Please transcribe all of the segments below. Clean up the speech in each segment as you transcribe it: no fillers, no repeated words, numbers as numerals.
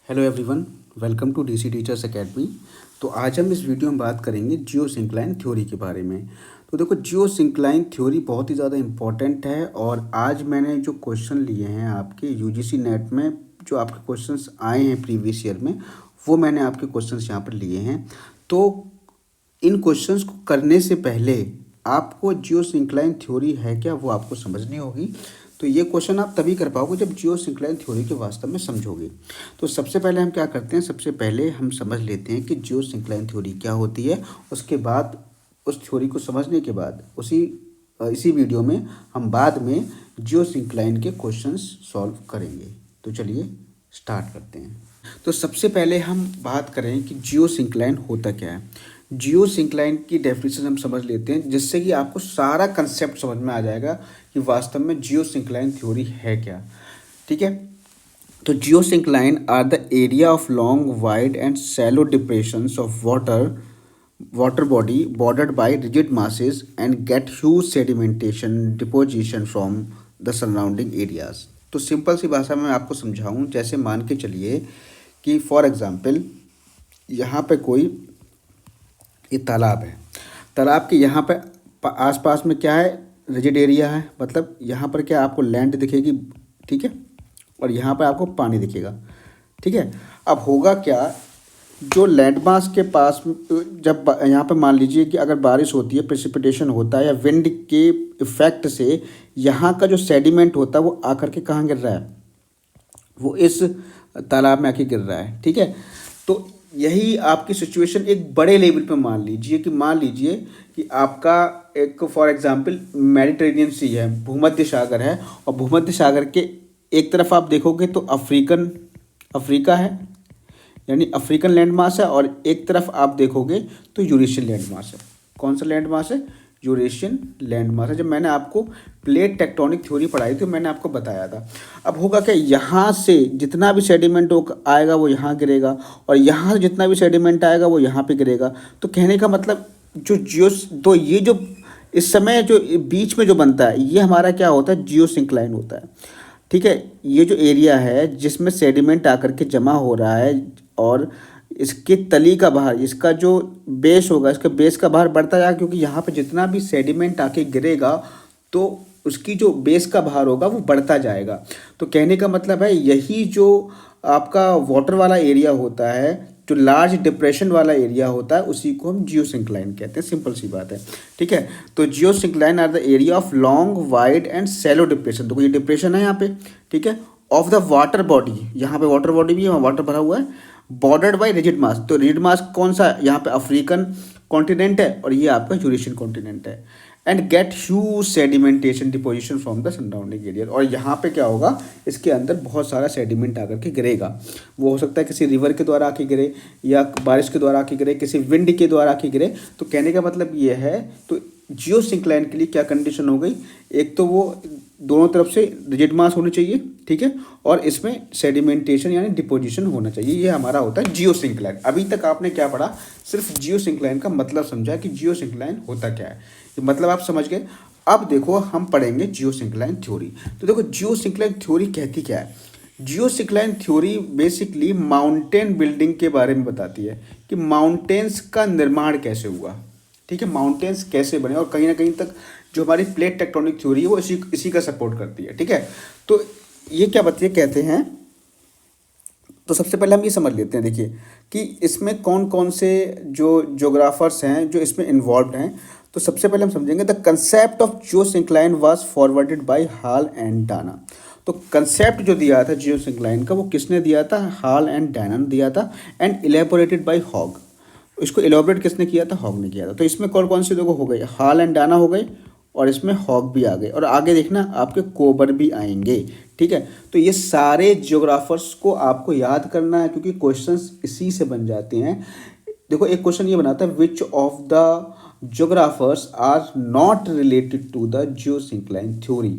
Hello everyone, welcome to DC teachers academy. तो आज हम इस वीडियो में बात करेंगे जियो सिंक्लाइन थ्योरी के बारे में। तो देखो, जियो सिंक्लाइन थ्योरी बहुत ही ज़्यादा इम्पॉर्टेंट है और आज मैंने जो क्वेश्चन लिए हैं आपके यूजीसी नेट में, जो आपके क्वेश्चंस आए हैं प्रीवियस ईयर में, वो मैंने आपके क्वेश्चंस यहाँ पर लिए हैं। तो इन क्वेश्चंस को करने से पहले आपको जियो सिंक्लाइन थ्योरी है क्या वो आपको समझनी होगी। तो ये क्वेश्चन आप तभी कर पाओगे जब जियो सिंक्लाइन थ्योरी के वास्तव में समझोगे। तो सबसे पहले हम क्या करते हैं, सबसे पहले हम समझ लेते हैं कि जियो सिंक्लाइन थ्योरी क्या होती है। उसके बाद उस थ्योरी को समझने के बाद इसी वीडियो में हम बाद में जियो सिंक्लाइन के क्वेश्चंस सॉल्व करेंगे। तो चलिए स्टार्ट करते हैं। तो सबसे पहले हम बात करें कि जियो सिंक्लाइन होता क्या है। जियो सिंक्लाइन की डेफिनेशन हम समझ लेते हैं, जिससे कि आपको सारा कंसेप्ट समझ में आ जाएगा कि वास्तव में जियो सिंक्लाइन थ्योरी है क्या। ठीक है, तो geosyncline are the area of long wide and shallow depressions of water body bordered by rigid masses and get huge sedimentation deposition from the surrounding areas. तो सिंपल सी भाषा में आपको समझाऊं, जैसे मान के चलिए कि फॉर एग्जांपल यहाँ पे कोई ये तालाब है। तालाब के यहाँ पे आसपास में क्या है, रिजिड एरिया है, मतलब यहाँ पर क्या आपको लैंड दिखेगी, ठीक है, और यहाँ पर आपको पानी दिखेगा। ठीक है, अब होगा क्या, जो लैंड मास के पास जब यहाँ पे मान लीजिए कि अगर बारिश होती है, प्रेसिपिटेशन होता है या विंड के इफेक्ट से यहाँ का जो सेडिमेंट होता है वो आकर के कहाँ गिर रहा है, वो इस तालाब में आके गिर रहा है। ठीक है, तो यही आपकी सिचुएशन एक बड़े लेवल पे मान लीजिए कि आपका एक फॉर एग्जांपल मेडिटेरेनियन सी है, भूमध्य सागर है, और भूमध्य सागर के एक तरफ आप देखोगे तो अफ्रीका है, यानी अफ्रीकन लैंड मास है, और एक तरफ आप देखोगे तो यूरेशियन लैंड मास है। कौन सा लैंड मास है? यूरेशियन लैंड मास है। जब मैंने आपको प्लेट टेक्टोनिक थ्योरी पढ़ाई थी मैंने आपको बताया था। अब होगा क्या, यहाँ से जितना भी सेडिमेंट आएगा वो यहाँ गिरेगा, और यहाँ से जितना भी सेडिमेंट आएगा वो यहाँ पे गिरेगा। तो कहने का मतलब तो ये जो इस समय जो बीच में जो बनता है ये हमारा क्या होता है, जियो सिंक्लाइन होता है। ठीक है, ये जो एरिया है जिसमें सेडिमेंट आकर के जमा हो रहा है और इसके तली का भार, इसका जो बेस होगा, इसका बेस का भार बढ़ता जाएगा, क्योंकि यहाँ पे जितना भी सेडिमेंट आके गिरेगा तो उसकी जो बेस का भार होगा वो बढ़ता जाएगा। तो कहने का मतलब है यही जो आपका वाटर वाला एरिया होता है, जो लार्ज डिप्रेशन वाला एरिया होता है, उसी को हम जियो सिंक्लाइन कहते हैं। सिंपल सी बात है। ठीक है, तो geosyncline are the area of long wide and shallow depression. तो ये डिप्रेशन है यहाँ पे, ठीक है, ऑफ द वाटर बॉडी, यहाँ पे वाटर बॉडी भी है, वाटर भरा हुआ है, बॉर्डर्ड बाय रिजिड मास। तो रिजिड मास कौन सा, यहाँ पे अफ्रीकन कॉन्टिनेंट है और ये आपका यूरेशियन कॉन्टिनेंट है। And get huge sedimentation deposition from the surrounding area. और यहाँ पे क्या होगा, इसके अंदर बहुत सारा सेडिमेंट आकर के गिरेगा। वो हो सकता है किसी रिवर के द्वारा आके गिरे, या बारिश के द्वारा आके गिरे, किसी विंड के द्वारा आके गिरे। तो कहने का मतलब ये है, तो जियो सिंक्लाइन के लिए क्या कंडीशन हो गई, एक तो वो दोनों तरफ से रिजिड मास होनी चाहिए, ठीक है, और इसमें सेडिमेंटेशन यानी डिपोजिशन होना चाहिए। ये हमारा होता है जियो सिंक्लाइन। अभी तक आपने क्या पढ़ा, सिर्फ जियो सिंक्लाइन का मतलब समझा कि जियो सिंक्लाइन होता क्या है, ये मतलब आप समझ गए। अब देखो हम पढ़ेंगे जियो सिंक्लाइन थ्योरी। तो देखो, जियो सिंक्लाइन थ्योरी कहती क्या है। Geosyncline theory basically mountain building के बारे में बताती है कि माउंटेन्स का निर्माण कैसे हुआ। ठीक है, माउंटेन्स कैसे बने, और कहीं ना कहीं तक जो हमारी प्लेट टेक्टोनिक थ्योरी है वो इसी का सपोर्ट करती है। ठीक है, तो ये क्या कहते हैं। तो सबसे पहले हम ये समझ लेते हैं, देखिए कि इसमें कौन कौन से जो ज्योग्राफर्स हैं जो इसमें इन्वॉल्व हैं। तो सबसे पहले हम समझेंगे the concept of geosyncline was forwarded by Hall and Dana. तो कंसेप्ट जो दिया था जियो सिंक्लाइन का वो किसने दिया था, हॉल एंड डाना ने दिया था, एंड इलेबोरेटेड बाय हॉग। इसको इलेबोरेट किसने किया था, हॉग ने किया था। तो इसमें कौन कौन से देखो हो गए, हॉल एंड डाना हो गए, और इसमें हॉग भी आ गए, और आगे देखना आपके कोबर भी आएंगे। ठीक है, तो ये सारे जियोग्राफर्स को आपको याद करना है, क्योंकि क्वेश्चंस इसी से बन जाते हैं। देखो, एक क्वेश्चन ये बनाता है, which of the geographers are not related to the geosyncline theory.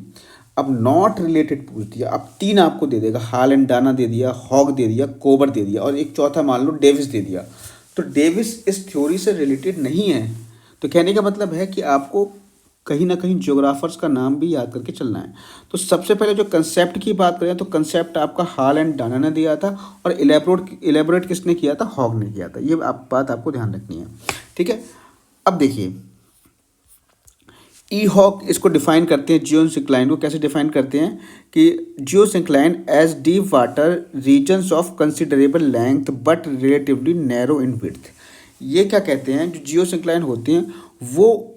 अब नॉट रिलेटेड पूछ दिया, अब तीन आपको दे देगा, हॉल एंड डाना दे दिया, हॉग दे दिया, कोबर दे दिया, और एक चौथा मान लो डेविस दे दिया। तो डेविस इस थ्योरी से रिलेटेड नहीं है। तो कहने का मतलब है कि आपको कहीं ना कहीं ज्योग्राफर्स का नाम भी याद करके चलना है। तो सबसे पहले जो कंसेप्ट की बात करें तो कंसेप्ट आपका हॉल एंड डाना ने दिया था, और इलेबोरेट किसने किया था, हॉग ने किया था। ये बात आपको ध्यान रखनी है, ठीक है। अब देखिए ई हॉक इसको डिफाइन करते हैं, जियोसिंक्लाइन को कैसे डिफाइन करते हैं कि geosyncline as deep water regions of considerable length but relatively narrow in width. ये क्या कहते हैं, जो जियोसिंक्लाइन होते हैं वो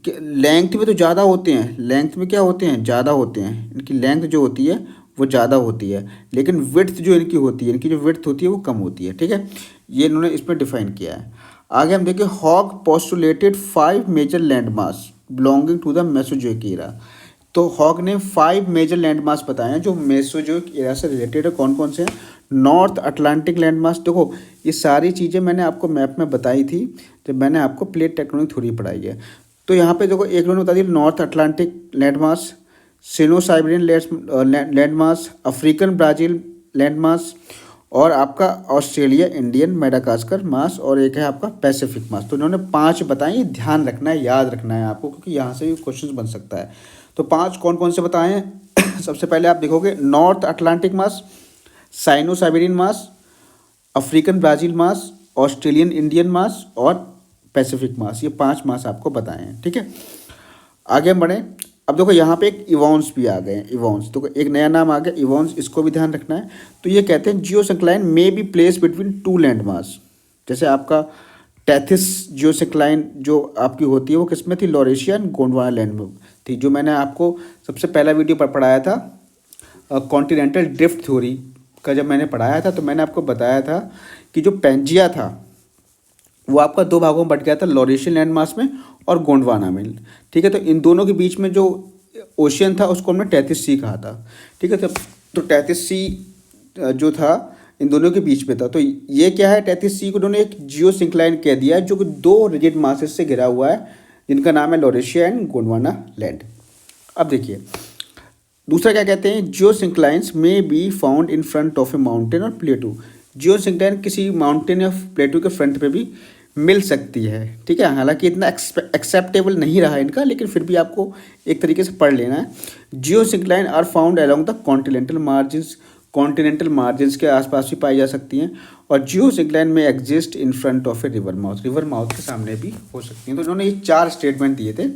लेंथ में तो ज़्यादा होते हैं, लेंथ में क्या होते हैं, ज़्यादा होते हैं, इनकी लेंथ जो होती है वो ज़्यादा होती है, लेकिन विड्थ जो इनकी होती है, इनकी जो विड्थ होती है वो कम होती है, ठीक है। ये इन्होंने इसमें डिफाइन किया है। आगे हम देखें, Haug postulated 5 major landmass belonging to the Mesozoic era. तो हॉग ने 5 मेजर लैंडमास बताए हैं जो मेसोजोइक एरा से रिलेटेड है। कौन कौन से हैं, नॉर्थ अटलांटिक लैंडमास। देखो ये सारी चीज़ें मैंने आपको मैप में बताई थी जब मैंने आपको प्लेट टेक्टोनिक थ्योरी पढ़ाई है। तो यहाँ पे देखो एक उन्होंने बता दिया, North Atlantic landmass, Sino Siberian landmass, African Brazil landmass, और आपका ऑस्ट्रेलिया इंडियन मेडागास्कर मास, और एक है आपका पैसिफिक मास। तो इन्होंने 5 बताए, ध्यान रखना है, याद रखना है आपको, क्योंकि यहाँ से भी क्वेश्चन बन सकता है। तो 5 कौन कौन से बताए हैं सबसे पहले आप देखोगे, नॉर्थ अटलांटिक मास, साइनो साइबेरियन मास, अफ्रीकन ब्राज़ील मास, ऑस्ट्रेलियन इंडियन मास और पैसिफिक मास। ये 5 मास आपको बताए हैं, ठीक है। आगे हम बढ़ें। अब देखो यहाँ पे एक इवॉन्स भी आ गए हैं, इवॉन्स तो एक नया नाम आ गया इवॉन्स, इसको भी ध्यान रखना है। तो ये कहते हैं geosyncline may be place between 2 land mass. जैसे आपका टेथिस जियोसिंक्लाइन जो आपकी होती है वो किस में थी, लॉरेशिया एंड गोंडवाना लैंड में थी, जो मैंने आपको सबसे पहला वीडियो पर पढ़ाया था कॉन्टिनेंटल ड्रिफ्ट थ्योरी का। जब मैंने पढ़ाया था तो मैंने आपको बताया था कि जो पेंजिया था वो आपका 2 भागों में बट गया था, लॉरेशियन लैंड मास में और गोंडवाना में, ठीक है। तो इन दोनों के बीच में जो ओशियन था उसको हमने टेथिस सी कहा था, ठीक है। तो टेथिस सी जो था इन दोनों के बीच में था। तो ये क्या है, टेथिस सी को उन्होंने एक जियोसिंक्लाइन कह दिया है जो कि 2 रिजिड मासेस से घिरा हुआ है, जिनका नाम है लॉरेशिया एंड गोंडवाना लैंड। अब देखिए दूसरा क्या कहते हैं, जियोसिंक्लाइंस में be found in front of A mountain और प्लेटू। जियोसिंक्लाइन किसी माउंटेन या प्लेटू के फ्रंट पे भी मिल सकती है, ठीक है। हालांकि इतना एक्सेप्टेबल नहीं रहा इनका, लेकिन फिर भी आपको एक तरीके से पढ़ लेना है। Geosyncline are found along the continental margins, continental margins के आसपास भी पाई जा सकती हैं। और जियोसिंक्लाइन में exist in front of a river mouth, river mouth के सामने भी हो सकती हैं। तो इन्होंने ये 4 स्टेटमेंट दिए थे,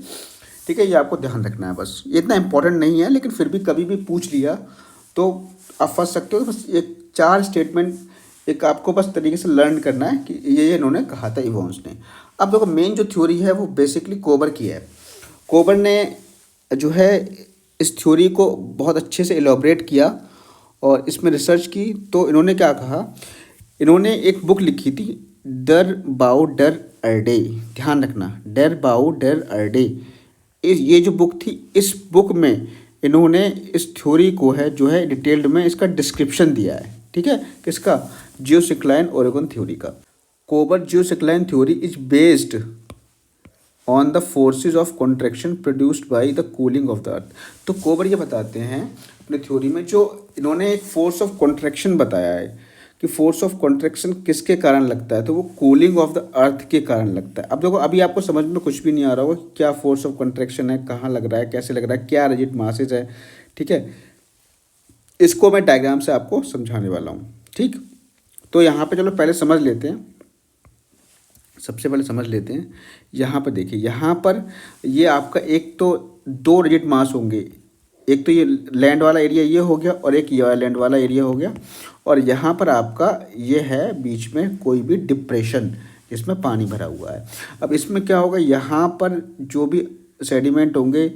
ठीक है। ये आपको ध्यान रखना है, बस ये इतना इंपॉर्टेंट नहीं है, लेकिन फिर भी कभी भी पूछ लिया तो आप फंस सकते हो। बस ये 4 स्टेटमेंट एक आपको बस तरीके से लर्न करना है कि ये इन्होंने कहा था इवॉन्स ने। अब देखो मेन जो थ्योरी है वो बेसिकली कोबर की है। कोबर ने जो है इस थ्योरी को बहुत अच्छे से एलोबरेट किया और इसमें रिसर्च की। तो इन्होंने क्या कहा, इन्होंने एक बुक लिखी थी, डर बाउ डर अर्डे, ध्यान रखना, डर बाउ डर अर्डे। ये जो बुक थी, इस बुक में इन्होंने इस थ्योरी को है जो है डिटेल्ड में इसका डिस्क्रिप्शन दिया है, ठीक है। किसका, जियोसिंक्लाइन ओरेगन थ्योरी का। कोबर geosyncline theory is based on the forces of contraction produced by the cooling of the earth. तो कोबर ये बताते हैं अपने थ्योरी में, जो इन्होंने एक फोर्स ऑफ कॉन्ट्रैक्शन बताया है कि फोर्स ऑफ कॉन्ट्रैक्शन किसके कारण लगता है, तो वो कूलिंग ऑफ द अर्थ के कारण लगता है। अब देखो अभी आपको समझ में कुछ भी नहीं आ रहा होगा क्या फोर्स ऑफ कॉन्ट्रैक्शन है, कहाँ लग रहा है, कैसे लग रहा है, क्या रिजिड मासेज है, ठीक है। इसको मैं डायग्राम से आपको समझाने वाला हूँ, ठीक। तो यहाँ पे चलो पहले समझ लेते हैं, सबसे पहले समझ लेते हैं। यहाँ पर देखिए, यहाँ पर ये आपका एक तो 2 रिजिड मास होंगे, एक तो ये लैंड वाला एरिया ये हो गया और एक ये लैंड वाला एरिया हो गया, और यहाँ पर आपका ये है बीच में कोई भी डिप्रेशन जिसमें पानी भरा हुआ है। अब इसमें क्या होगा, यहाँ पर जो भी सेडिमेंट होंगे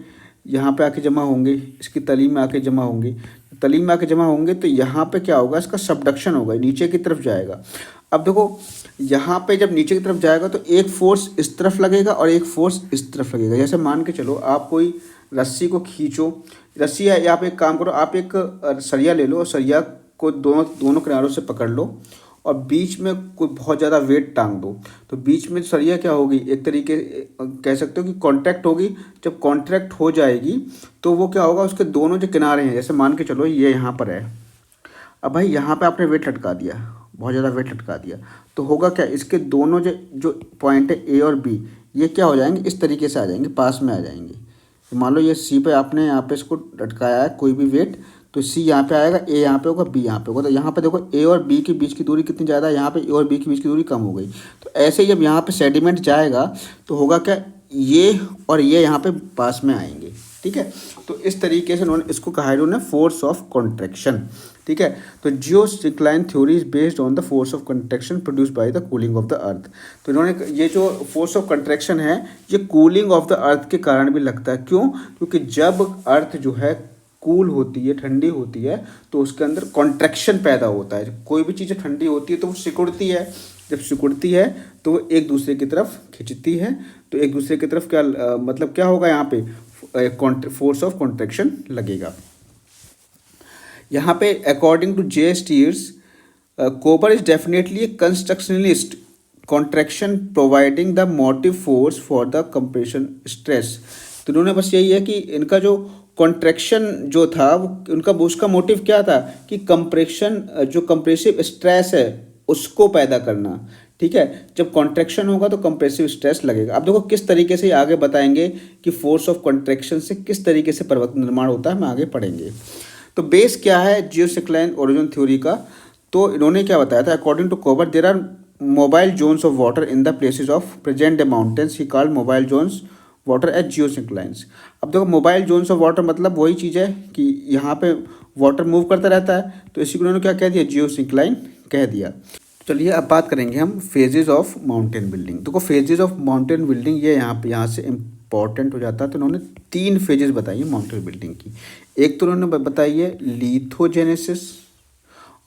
यहाँ पे आके जमा होंगे, इसकी तली में आके जमा होंगे, तली में आके जमा होंगे, तो यहाँ पे क्या होगा, इसका सबडक्शन होगा, नीचे की तरफ जाएगा। अब देखो यहाँ पे जब नीचे की तरफ जाएगा तो एक फोर्स इस तरफ लगेगा और एक फोर्स इस तरफ लगेगा। जैसे मान के चलो आप कोई रस्सी को खींचो, रस्सी है, आप एक काम करो, आप एक सरिया ले लो और सरिया को दोनों किनारों से पकड़ लो और बीच में कोई बहुत ज़्यादा वेट टांग दो, तो बीच में सरिया क्या होगी, एक तरीके कह सकते हो कि कॉन्ट्रैक्ट होगी। जब कॉन्ट्रैक्ट हो जाएगी तो वो क्या होगा, उसके दोनों जो किनारे हैं, जैसे मान के चलो ये यहाँ पर है, अब भाई यहाँ पे आपने वेट लटका दिया, बहुत ज़्यादा वेट लटका दिया, तो होगा क्या, इसके दोनों जो पॉइंट है ए और बी, ये क्या हो जाएंगे, इस तरीके से आ जाएंगे, पास में आ जाएंगे, तो मान लो ये सी पे आपने यहाँ पे इसको लटकाया है कोई भी वेट, तो सी यहाँ पे आएगा, ए यहाँ पे होगा, बी यहाँ पे होगा। तो यहाँ पे देखो ए और बी के बीच की दूरी कितनी ज़्यादा है, यहाँ पे ए और बी के बीच की दूरी कम हो गई। तो ऐसे ही जब यहाँ पे सेडिमेंट जाएगा तो होगा क्या, ये और ये यहाँ पे पास में आएंगे। ठीक है, तो इस तरीके से उन्होंने इसको कहा है उन्होंने फोर्स ऑफ कॉन्ट्रैक्शन। ठीक है, तो geosyncline theory is based on the force of contraction produce by the cooling of the earth. तो इन्होंने ये जो फोर्स ऑफ कॉन्ट्रैक्शन है ये कूलिंग ऑफ द अर्थ के कारण भी लगता है। क्यों? क्योंकि जब अर्थ जो है कूल होती है, ठंडी होती है, तो उसके अंदर कॉन्ट्रैक्शन पैदा होता है। कोई भी चीज़ ठंडी होती है तो वो सिकुड़ती है, जब सिकुड़ती है तो वो एक दूसरे की तरफ खिंचती है। तो एक दूसरे की तरफ क्या मतलब क्या होगा, यहाँ पे फोर्स ऑफ कॉन्ट्रैक्शन लगेगा। यहाँ पे according to J Steers, Kober is definitely a constructionalist, contraction providing the motive force for the compression stress. तो उन्होंने बस यही है कि इनका जो कॉन्ट्रैक्शन जो था वो उनका उसका मोटिव क्या था कि कंप्रेशन जो कंप्रेसिव स्ट्रेस है उसको पैदा करना। ठीक है, जब कॉन्ट्रैक्शन होगा तो कंप्रेसिव स्ट्रेस लगेगा। अब देखो किस तरीके से आगे बताएंगे कि फोर्स ऑफ कॉन्ट्रैक्शन से किस तरीके से पर्वत निर्माण होता है, हम आगे पढ़ेंगे। तो बेस क्या है जियोसिंक्लाइन ओरिजिन थ्योरी का, तो इन्होंने क्या बताया था, according to Kober there are mobile zones of water in the places of present day mountains, he called mobile zones water as geosynclines. अब देखो मोबाइल जोन्स ऑफ वाटर मतलब वही चीज़ है कि यहाँ पे वाटर मूव करता रहता है, तो इसी को उन्होंने क्या कह दिया, जियोसिंक्लाइन कह दिया। चलिए अब बात करेंगे हम फेजेस ऑफ माउंटेन बिल्डिंग। देखो फेजेस ऑफ माउंटेन बिल्डिंग ये यहाँ से इम्पॉर्टेंट हो जाता है। तो उन्होंने 3 फेजेस बताई है माउंटेन बिल्डिंग की। एक तो उन्होंने बताई है लिथोजेनेसिस,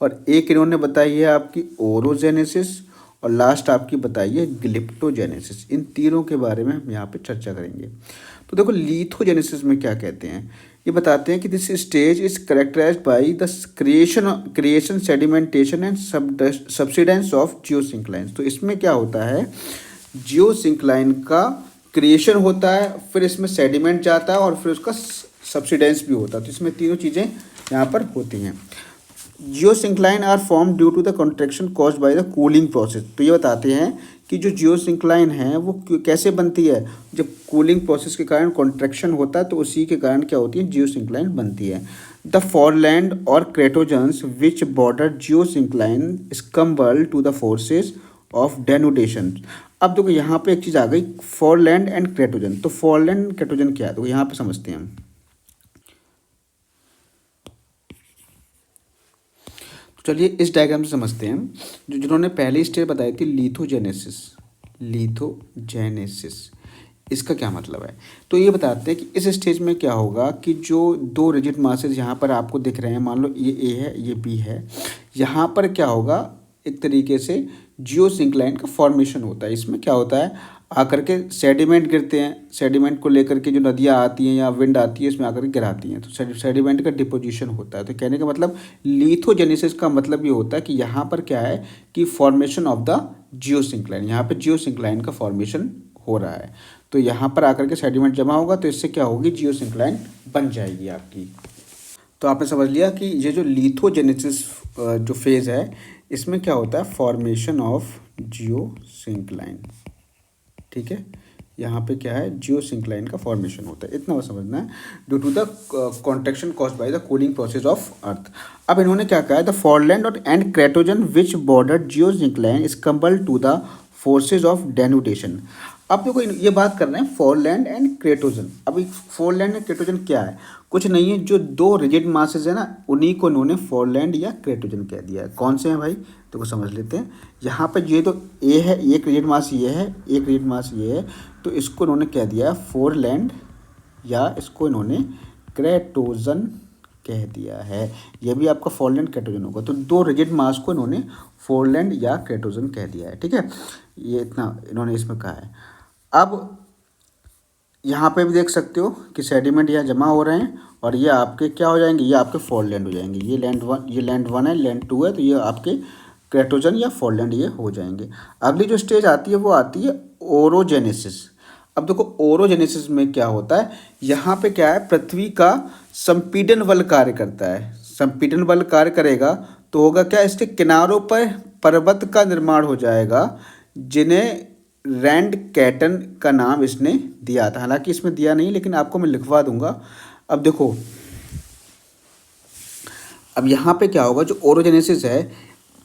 और एक इन्होंने बताई है आपकी ओरोजेनेसिस, और लास्ट आपकी बताई है ग्लिप्टोजेनेसिस। इन तीनों के बारे में हम यहाँ पे चर्चा करेंगे। तो देखो लिथोजेनेसिस में क्या कहते हैं, ये बताते हैं कि this stage is characterized by the creation sedimentation and subsidence of geosyncline. तो इसमें क्या होता है, जियोसिंक्लाइन का क्रिएशन होता है, फिर इसमें सेडिमेंट जाता है और फिर उसका सब्सिडेंस भी होता है। तो इसमें तीनों चीज़ें यहाँ पर होती हैं। Geosyncline are form due to the contraction caused by the cooling process. तो ये बताते हैं कि जो जियोसिंक्लाइन है वो कैसे बनती है, जब कूलिंग प्रोसेस के कारण कॉन्ट्रैक्शन होता है तो उसी के कारण क्या होती है, जियोसिंक्लाइन बनती है। द फॉरलैंड और cratogens which border geosyncline succumb to the forces of denudation. अब देखो यहाँ पे एक चीज़ आ गई, फॉरलैंड एंड क्रेटोजन। तो फॉरलैंड एंड क्रेटोजन क्या है, तो यहाँ पे समझते हैं हम। चलिए इस डायग्राम से समझते हैं हम। जिन्होंने पहली स्टेज बताई थी लिथोजेनेसिस, इसका क्या मतलब है, तो ये बताते हैं कि इस स्टेज में क्या होगा कि जो 2 रिजिड मासेस यहाँ पर आपको दिख रहे हैं, मान लो ये ए है ये बी है, यहाँ पर क्या होगा, एक तरीके से जियोसिंक्लाइन का फॉर्मेशन होता है। इसमें क्या होता है, आकर के सेडिमेंट गिरते हैं, सेडिमेंट को लेकर के जो नदियाँ आती हैं या विंड आती है इसमें आकर के गिराती हैं, तो सेडिमेंट का डिपोजिशन होता है। तो कहने का मतलब लिथोजेनेसिस का मतलब ये होता है कि यहाँ पर क्या है कि फॉर्मेशन ऑफ द जियोसिंक्लाइन, यहाँ पे जियोसिंक्लाइन का फॉर्मेशन हो रहा है। तो यहाँ पर आकर के सेडिमेंट जमा होगा तो इससे क्या होगी, जियोसिंक्लाइन बन जाएगी आपकी। तो आपने समझ लिया कि ये जो लिथोजेनेसिस जो फेज़ है इसमें क्या होता है, फॉर्मेशन ऑफ जियोसिंक्लाइन। ठीक है, यहाँ पे क्या है, जियोसिंक्लाइन का फॉर्मेशन होता है, इतना बस समझना है, due to the contraction caused by the cooling process of earth. अब इन्होंने क्या कहा है, द फॉरलैंड और and cratogen which border geosyncline is succumb to the forces of denudation. अब देखो ये बात कर रहे हैं फॉरलैंड एंड क्रेटोजन। अभी फॉरलैंड एंड क्रेटोजन क्या है, कुछ नहीं है, जो 2 रिजिड मासेस है ना उन्हीं को इन्होंने फॉरलैंड या क्रेटोजन कह दिया है। कौन से हैं भाई, तो समझ लेते हैं। यहाँ पर ये तो ए है, एक रिजिड मास ये है, एक रिजिड मास ये है, तो इसको इन्होंने कह दिया फॉरलैंड या इसको इन्होंने क्रेटोजन कह दिया है। ये भी आपका फॉरलैंड क्रेटोजन होगा। तो 2 रिजिड मास को इन्होंने फॉरलैंड या क्रेटोजन कह दिया है। ठीक है, ये इतना इन्होंने इसमें कहा है। अब यहाँ पे भी देख सकते हो कि सेडिमेंट यहाँ जमा हो रहे हैं और ये आपके क्या हो जाएंगे, ये आपके फॉरलैंड हो जाएंगे। ये लैंड 1 है, लैंड 2 है, तो ये आपके क्रेटोजन या फॉरलैंड ये हो जाएंगे। अगली जो स्टेज आती है वो आती है ओरोजेनेसिस। अब देखो ओरोजेनेसिस में क्या होता है, यहाँ पे क्या है, पृथ्वी का संपीड़न बल कार्य करता है। संपीड़न बल कार्य करेगा तो होगा क्या, इसके किनारों पर पर्वत का निर्माण हो जाएगा जिन्हें रैंड कैटन का नाम इसने दिया था। हालांकि इसमें दिया नहीं, लेकिन आपको मैं लिखवा दूंगा। अब देखो, अब यहाँ पे क्या होगा, जो ओरोजेनेसिस है,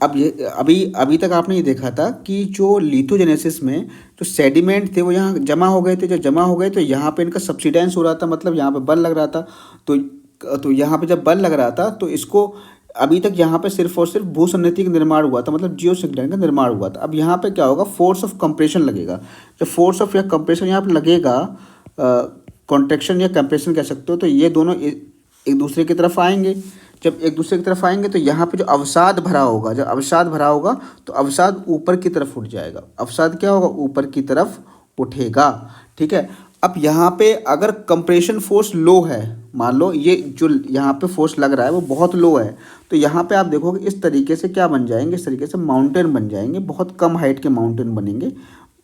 अब ये अभी अभी तक आपने ये देखा था कि जो लिथोजेनेसिस में जो सेडिमेंट थे वो यहाँ जमा हो गए थे, जो जमा हो गए तो यहाँ पे इनका सब्सिडेंस हो रहा था, मतलब यहाँ पे बल लग रहा था। तो यहाँ पे जब बल लग रहा था तो इसको, अभी तक यहाँ पे सिर्फ और सिर्फ भूसंनति का निर्माण हुआ था, मतलब जियोसिंक्लाइन का निर्माण हुआ था। अब यहाँ पे क्या होगा, फोर्स ऑफ कंप्रेशन लगेगा। जब फोर्स ऑफ या कंप्रेशन यहाँ पे लगेगा, कॉन्ट्रैक्शन या कंप्रेशन कह सकते हो, तो ये दोनों एक दूसरे की तरफ आएंगे। जब एक दूसरे की तरफ आएंगे तो यहाँ पे जो अवसाद भरा होगा, जब अवसाद भरा होगा तो अवसाद ऊपर की तरफ उठ जाएगा। अवसाद क्या होगा, ऊपर की तरफ उठेगा। ठीक है। अब यहाँ पे अगर कंप्रेशन फोर्स लो है, मान लो ये जो यहाँ पे फोर्स लग रहा है वो बहुत लो है, तो यहाँ पे आप देखोगे इस तरीके से क्या बन जाएंगे, इस तरीके से माउंटेन बन जाएंगे, बहुत कम हाइट के माउंटेन बनेंगे।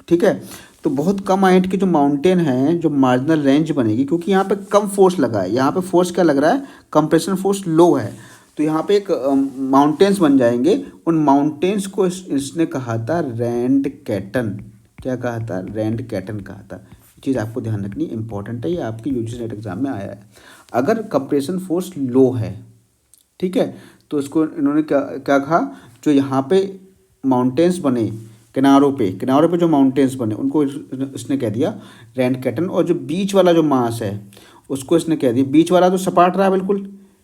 ठीक है। तो बहुत कम हाइट के जो माउंटेन हैं, जो मार्जिनल रेंज बनेगी, क्योंकि यहाँ पे कम फोर्स लगा है, यहाँ पे फोर्स क्या लग रहा है, कंप्रेशन फोर्स लो है, तो यहाँ पे एक माउंटेन्स बन जाएंगे। उन माउंटेन्स को इसने कहा था रैंड कैटन। क्या कहा था, रैंड कैटन कहा था। चीज़ आपको ध्यान रखनी इंपॉर्टेंट है, ये आपकी यूजीसी नेट एग्जाम में आया है। अगर कंप्रेशन फोर्स लो है, ठीक है, तो इसको इन्होंने क्या क्या कहा, जो यहाँ पे माउंटेन्स बने किनारों पे जो माउंटेन्स बने उनको इसने कह दिया रैंड कैटन। और जो बीच वाला जो मास है उसको इसने कह दिया, बीच वाला तो सपाट रहा है बिल्कुल,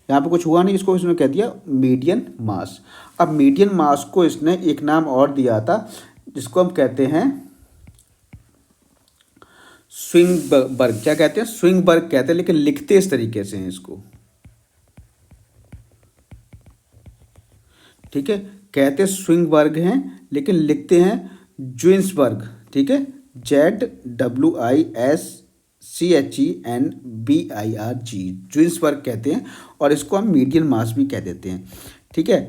यहाँ पे कुछ हुआ नहीं, इसको इसने कह दिया मीडियन मास। अब मीडियन मास को इसने एक नाम और दिया था, जिसको हम कहते हैं स्विंगबर्ग। क्या कहते हैं, स्विंगबर्ग कहते हैं, लेकिन लिखते इस तरीके से हैं इसको। ठीक है, कहते स्विंगबर्ग हैं लेकिन लिखते हैं ज्विन्सबर्ग। ठीक है, ZWISCHENBIRG, ज्विन्सबर्ग कहते हैं, और इसको हम मीडियन मास भी कह देते हैं। ठीक है,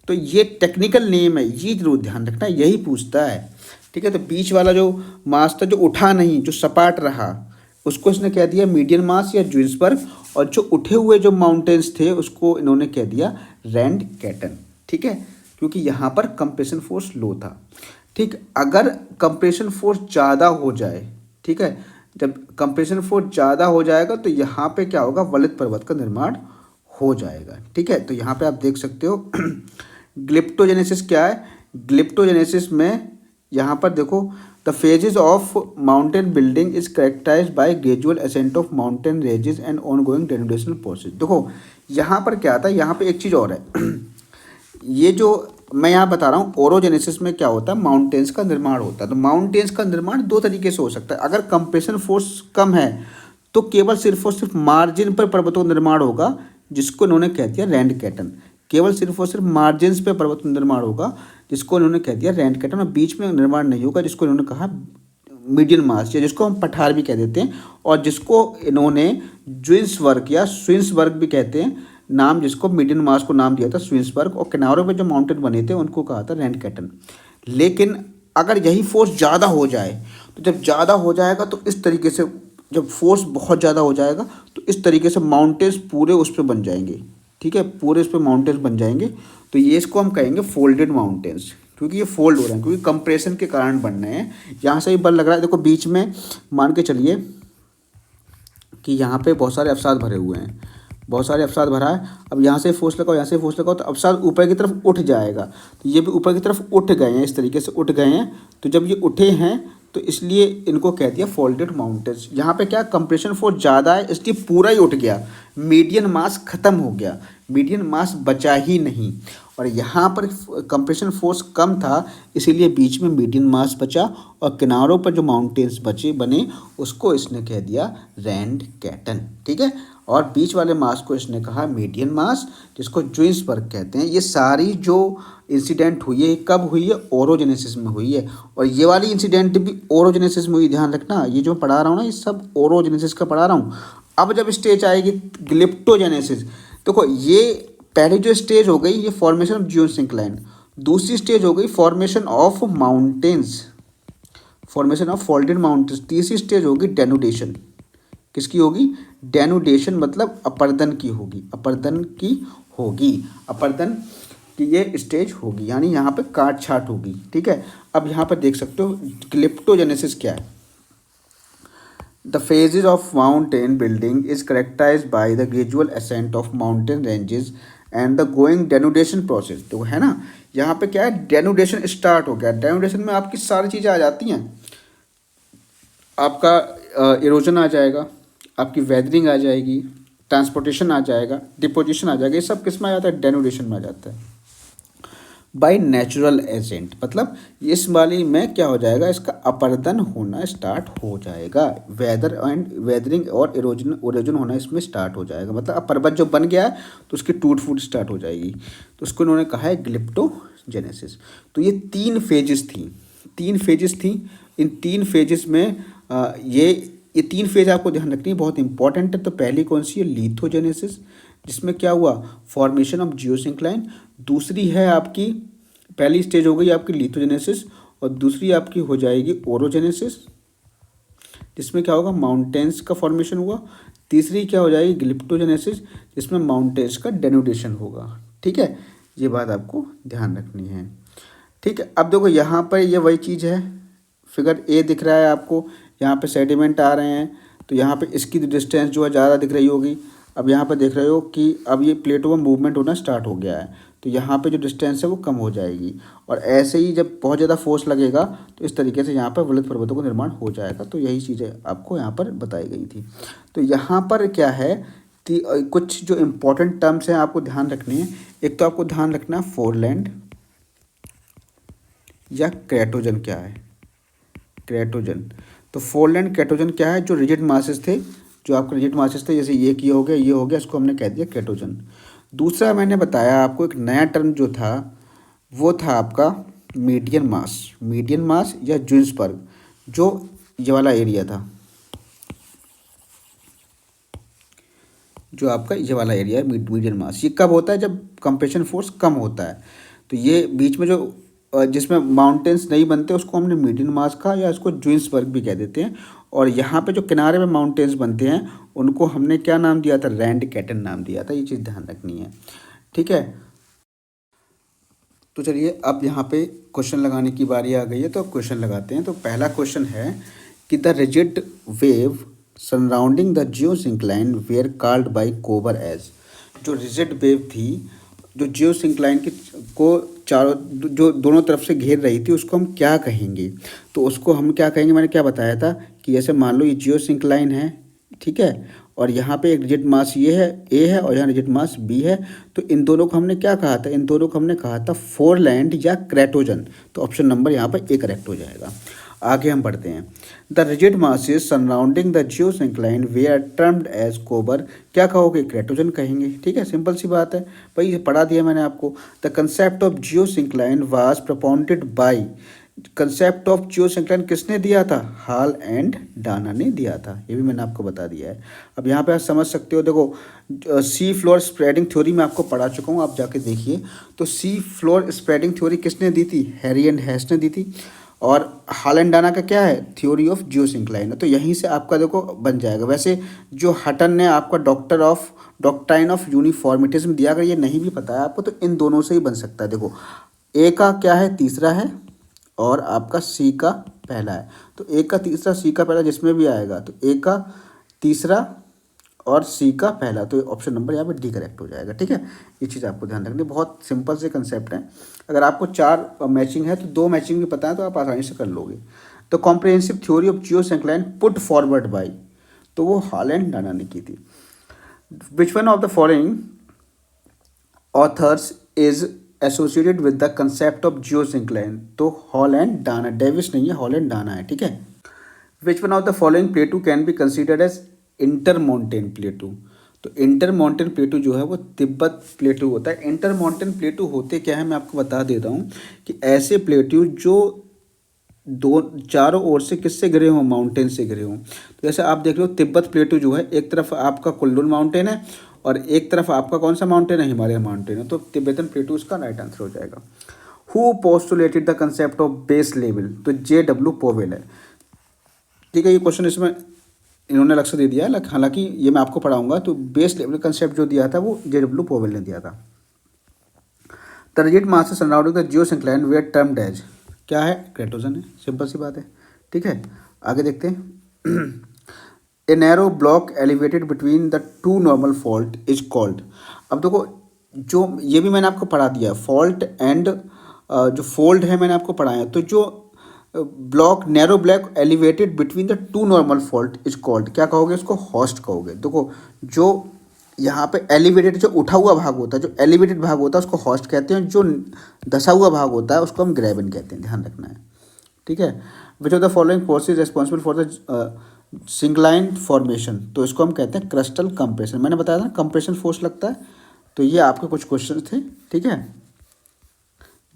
तो ये टेक्निकल नेम है, ये जरूर ध्यान रखना, यही पूछता है। ठीक है, तो बीच वाला जो मास था, जो उठा नहीं, जो सपाट रहा, उसको इसने कह दिया मीडियन मास या ज्विन्सबर्ग, और जो उठे हुए जो माउंटेन्स थे उसको इन्होंने कह दिया रैंड कैटन। ठीक है, क्योंकि यहाँ पर कंप्रेशन फोर्स लो था। ठीक, अगर कंप्रेशन फोर्स ज़्यादा हो जाए, ठीक है, जब कंप्रेशन फोर्स ज़्यादा हो जाएगा तो यहाँ पे क्या होगा, वलित पर्वत का निर्माण हो जाएगा। ठीक है, तो यहाँ पे आप देख सकते हो ग्लिप्टोजेनेसिस क्या है। ग्लिप्टोजेनेसिस में यहाँ पर देखो, the phases of mountain building is characterized by gradual ascent of mountain ranges and ongoing denudational process. देखो यहाँ पर क्या आता है, यहाँ पे एक चीज़ और है ये जो मैं यहाँ बता रहा हूँ, ओरोजेनेसिस में क्या होता है, माउंटेन्स का निर्माण होता है। तो माउंटेन्स का निर्माण दो तरीके से हो सकता है। अगर कंप्रेशन फोर्स कम है तो केवल सिर्फ और सिर्फ मार्जिन पर पर्वतों का निर्माण होगा, जिसको इन्होंने कह दिया रैंड कैटन। केवल सिर्फ और सिर्फ मार्जिन पे पर्वतों का निर्माण होगा, जिसको इन्होंने कह दिया रैंड कैटन, और बीच में निर्माण नहीं होगा, जिसको इन्होंने कहा मीडियन मास, या जिसको हम पठार भी कह देते हैं, और जिसको इन्होंने ज्विन्सबर्ग या स्विन्सबर्ग भी कहते हैं, नाम जिसको मीडियन मास को नाम दिया था स्विन्सबर्ग, और किनारों पे जो माउंटेन बने थे उनको कहा था रैंड कैटन। लेकिन अगर यही फोर्स ज़्यादा हो जाए, तो जब ज़्यादा हो जाएगा तो इस तरीके से, जब फोर्स बहुत ज़्यादा हो जाएगा तो इस तरीके से माउंटेन्स पूरे उस पर बन जाएंगे। ठीक है, पूरे उस पर माउंटेन्स बन जाएंगे, तो ये इसको हम कहेंगे फोल्डेड माउंटेन्स, क्योंकि ये फोल्ड हो रहे हैं, क्योंकि कंप्रेशन के कारण बन रहे हैं। यहाँ से ही बल लग रहा है, देखो बीच में मान के चलिए कि यहाँ पे बहुत सारे अवसाद भरे हुए हैं, बहुत सारे अवसाद भरा है। अब यहाँ से फोर्स लगाओ, यहाँ से फोर्स लगाओ, तो अवसाद ऊपर की तरफ उठ जाएगा। तो ये भी ऊपर की तरफ उठ गए हैं, इस तरीके से उठ गए हैं। तो जब ये उठे हैं तो इसलिए इनको कह दिया फोल्डेड माउंटेन्स। यहाँ पे क्या, कंप्रेशन फोर्स ज़्यादा है इसलिए पूरा ही उठ गया, मीडियन मास ख़त्म हो गया, मीडियन मास बचा ही नहीं। और यहाँ पर कंप्रेशन फोर्स कम था इसीलिए बीच में मीडियन मास बचा, और किनारों पर जो माउंटेन्स बचे बने उसको इसने कह दिया रैंड कैटन। ठीक है, और बीच वाले मास को इसने कहा मीडियन मास, जिसको ज्विन्सबर्ग कहते हैं। ये सारी जो इंसिडेंट हुई है कब हुई है, ओरोजेनेसिस में हुई है, और ये वाली इंसिडेंट भी ओरोजेनेसिस में हुई। ध्यान रखना, ये जो पढ़ा रहा हूँ ना, ये सब ओरोजेनेसिस का पढ़ा रहा हूँ। अब जब स्टेज आएगी ग्लिप्टोजेनेसिस, देखो ये पहली जो स्टेज हो गई ये फॉर्मेशन ऑफ जियोसिंक्लाइन, दूसरी स्टेज हो गई formation of mountains, formation of folded mountains, तीसरी स्टेज होगी डेनुडेशन। किसकी होगी, डेनुडेशन, मतलब अपर्दन की होगी, अपर्दन की होगी। अपर्दन कि ये स्टेज होगी, यानी यहाँ पे काट छाट होगी। ठीक है, अब यहाँ पर देख सकते हो क्लिप्टोजेनेसिस क्या है। The phases of mountain building is characterized by the gradual ascent of mountain ranges and the going denudation process। तो है ना, यहाँ पे क्या है, डेनुडेशन स्टार्ट हो गया। डेनुडेशन में आपकी सारी चीज़ें आ जाती हैं, आपका इरोजन आ जाएगा, आपकी वेदरिंग आ जाएगी, ट्रांसपोर्टेशन आ जाएगा, डिपोजिशन आ जाएगा। ये सब किस में आ जाता है, डेनुडेशन में आ जाता है। बाई नेचुरल एजेंट, मतलब इस वाली में क्या हो जाएगा, इसका अपरदन होना स्टार्ट हो जाएगा, वेदर एंड वेदरिंग और इरोजन होना इसमें स्टार्ट हो जाएगा। मतलब अब पर्वत जो बन गया है तो उसकी टूट फूट स्टार्ट हो जाएगी। तो उसको उन्होंने कहा है ग्लिप्टोजेनेसिस। तो ये तीन फेजेस थी। इन तीन फेजेस में ये तीन फेज आपको ध्यान रखनी है, बहुत इंपॉर्टेंट है। तो पहली कौन सी है, लिथोजेनेसिस, जिसमें क्या हुआ, फॉर्मेशन ऑफ जियोसिंक्लाइन। दूसरी है आपकी, पहली स्टेज हो गई आपकी लिथोजेनेसिस, और दूसरी आपकी हो जाएगी ओरोजेनेसिस, जिसमें क्या होगा, माउंटेन्स का फॉर्मेशन हुआ। तीसरी क्या हो जाएगी, ग्लिप्टोजेनेसिस, जिसमें माउंटेन्स का डेनुडेशन होगा। ठीक है, ये बात आपको ध्यान रखनी है। ठीक है, अब देखो यहाँ पर ये वही चीज़ है, फिगर ए दिख रहा है आपको, यहाँ पे सेडिमेंट आ रहे हैं, तो यहाँ पे इसकी डिस्टेंस जो है ज़्यादा दिख रही होगी। अब यहाँ पे देख रहे हो कि अब ये प्लेटों में मूवमेंट होना स्टार्ट हो गया है, तो यहाँ पे जो डिस्टेंस है वो कम हो जाएगी। और ऐसे ही जब बहुत ज़्यादा फोर्स लगेगा तो इस तरीके से यहाँ पर वृत्त पर्वतों का निर्माण हो जाएगा। तो यही चीज़ें आपको यहाँ पर बताई गई थी। तो यहाँ पर क्या है कि कुछ जो इम्पोर्टेंट टर्म्स हैं आपको ध्यान रखने हैं। एक तो आपको ध्यान रखना है फोरलैंड या क्रेटोजन क्या है, क्रेटोजन। तो फोरलैंड क्रेटोजन क्या है, जो रिजिड मासेस थे, जो आपके रिजिड मासेस थे, जैसे ये हो गया, इसको हमने कह दिया क्रेटोजन। दूसरा मैंने बताया आपको एक नया टर्म जो था, वो था आपका मीडियन मास या जुइंसबर्ग, जो ये वाला एरिया था, जो आपका ये वाला एरिया है मीडियन मास। ये कब होता है, जब कंप्रेशन फोर्स कम होता है। तो ये बीच में जो जिसमें माउंटेन्स नहीं बनते उसको हमने मीडियन मास कहा, या इसको जुइंसबर्ग भी कह देते हैं। और यहाँ पे जो किनारे में माउंटेन्स बनते हैं उनको हमने क्या नाम दिया था, रैंड कैटन नाम दिया था। ये चीज़ ध्यान रखनी है। ठीक है, तो चलिए अब यहाँ पे क्वेश्चन लगाने की बारी आ गई है, तो अब क्वेश्चन लगाते हैं। तो पहला क्वेश्चन है कि the rigid wave surrounding the geosyncline where called by कोबर एज। जो रिजिड वेव थी, जो जियोसिंक्लाइन को चारों जो दोनों तरफ से घेर रही थी, उसको हम क्या कहेंगे। तो उसको हम क्या कहेंगे, मैंने क्या बताया था कि जैसे मान लो ये जियोसिंक्लाइन है, ठीक है, और यहाँ पे एक रिजिड मास ये है ए है, और यहाँ रिजिड मास बी है। तो इन दोनों को हमने क्या कहा था, इन दोनों को हमने कहा था फोरलैंड या क्रेटोजन। तो ऑप्शन नंबर यहाँ पर ए करेक्ट हो जाएगा। आगे हम बढ़ते हैं। The rigid masses surrounding the geosyncline they are termed as Kober. क्या कहोगे, क्रेटोजन कहेंगे। ठीक है, सिंपल सी बात है भाई, ये पढ़ा दिया मैंने आपको। The concept of geosyncline was propounded by, concept of geosyncline किसने दिया था, हॉल एंड डाना ने दिया था। ये भी मैंने आपको बता दिया है। अब यहाँ पे आप समझ सकते हो, देखो सी फ्लोर स्प्रेडिंग थ्योरी मैं आपको पढ़ा चुका हूँ, आप जाके देखिए। तो सी फ्लोर स्प्रेडिंग थ्योरी किसने दी थी, हैरी एंड हेस ने दी थी। और हॉल एंड डाना का क्या है, थ्योरी ऑफ जियोसिंक्लाइन है। तो यहीं से आपका देखो बन जाएगा। वैसे जो हटन ने आपका डॉक्ट्राइन ऑफ यूनिफॉर्मिटिज्म दिया, अगर ये नहीं भी पता है आपको तो इन दोनों से ही बन सकता है। देखो ए का क्या है, तीसरा है, और आपका सी का पहला है। तो ए का तीसरा सी का पहला जिसमें भी आएगा, तो ए का तीसरा और सी का पहला, तो ऑप्शन नंबर यहाँ पे डी करेक्ट हो जाएगा। ठीक है, ये चीज़ आपको ध्यान रखनी है, बहुत सिंपल से कंसेप्ट है। अगर आपको 4 मैचिंग है तो 2 मैचिंग भी पता है तो आप आसानी से कर लोगे। तो comprehensive theory of geosyncline put forward by, तो वो हॉल एंड डाना ने की थी। Which one of the following authors is associated with the concept of geosyncline. तो हॉल एंड डाना, डेविस नहीं है, हॉल एंड डाना है। ठीक है, which one of the following plateau can be considered as inter mountain plateau. तो inter mountain प्लेटू जो है वो तिब्बत प्लेटू होता है। इंटर माउंटेन प्लेटू होते क्या है, मैं आपको बता देता हूँ कि ऐसे प्लेटू जो चारों ओर से किससे घिरे हों, माउंटेन से घिरे हों। तो जैसे आप देख रहे हो तिब्बत प्लेटू जो है, एक तरफ आपका कुल्लू माउंटेन है और एक तरफ आपका कौन सा माउंटेन है, हिमालय माउंटेन है। तो तिब्बतन प्लेटू इसका राइट आंसर हो जाएगा। Who postulated the concept of base level, तो J.W. पोवेल है। ठीक है, ये क्वेश्चन इसमें इन्होंने अलग से दे दिया है, हालांकि ये मैं आपको पढ़ाऊंगा। तो बेस लेवल कंसेप्ट जो दिया था वो J.W. पोवेल ने दिया था। The rigid masses surrounding the geosyncline were termed as, क्या है, क्रेटोजन है, सिंपल सी बात है। ठीक है, आगे देखते हैं। A narrow block elevated between the two normal fault is called. अब देखो, जो ये भी मैंने आपको पढ़ा दिया, फॉल्ट एंड जो फोल्ड है मैंने आपको पढ़ाया। तो जो block narrow block elevated between the two normal fault is called, क्या कहोगे उसको, होस्ट कहोगे। देखो, जो यहाँ पे एलिवेटेड जो उठा हुआ भाग होता है, जो एलिवेटेड भाग होता है उसको होस्ट कहते हैं, जो धसा हुआ भाग होता है उसको हम ग्रेविन कहते हैं, ध्यान रखना है। ठीक है, which of the following forces responsible for the syncline formation, तो इसको हम कहते हैं क्रिस्टल कंप्रेशन। मैंने बताया था कंप्रेशन फोर्स लगता है। तो ये आपके कुछ क्वेश्चन थे, ठीक है,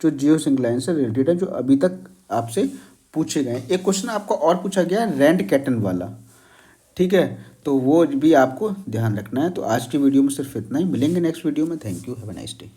जो जियो सिंक्लाइन से रिलेटेड है, जो अभी तक आपसे पूछे गए। एक क्वेश्चन आपको और पूछा गया है रैंड कैटन वाला, ठीक है, तो वो भी आपको ध्यान रखना है। तो आज की वीडियो में सिर्फ इतना ही, मिलेंगे नेक्स्ट वीडियो में। Thank you, have a nice day.